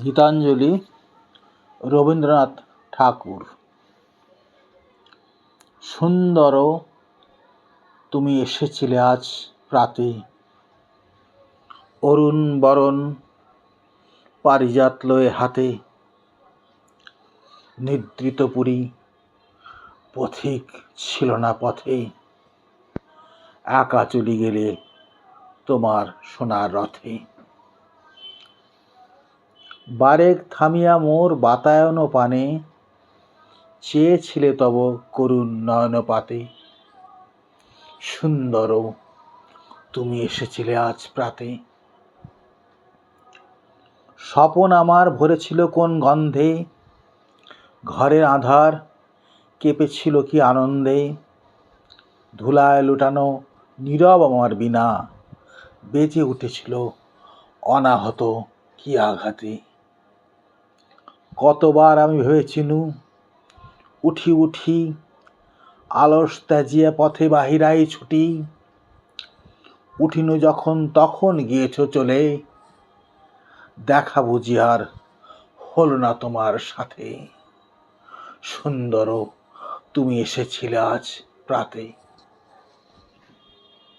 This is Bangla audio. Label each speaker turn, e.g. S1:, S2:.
S1: গীতাঞ্জলি রবীন্দ্রনাথ ঠাকুর। সুন্দর তুমি এসেছিলে আজ প্রাতে, অরুণ বরণ পারিজাত লয়ে হাতে। নিদ্রিত পুরী পথিক ছিল না পথে, একা চলি গেলে তোমার সোনার রথে। বারেক থামিয়া মোর বাতায়ন পানে, চেয়েছিলে তব করুণ নয়নপাতে। সুন্দর তুমি এসেছিলে আজ প্রাতে। স্বপন আমার ভরেছিল কোন গন্ধে, ঘরের আঁধার কেঁপেছিল কি আনন্দে। ধুলায় লুটানো নীরব আমার বীণা, বেজে উঠেছিল অনাহত কি আঘাতে। কতবার আমি ভেবেছিনু উঠি উঠি, আলস ত্যাজিয়া পথে বাহিরাই ছুটি। উঠিনু যখন তখন গিয়েছ চলে, দেখা বুঝি আর হলো না তোমার সাথে। সুন্দর তুমি এসেছিলে আজ প্রাতে।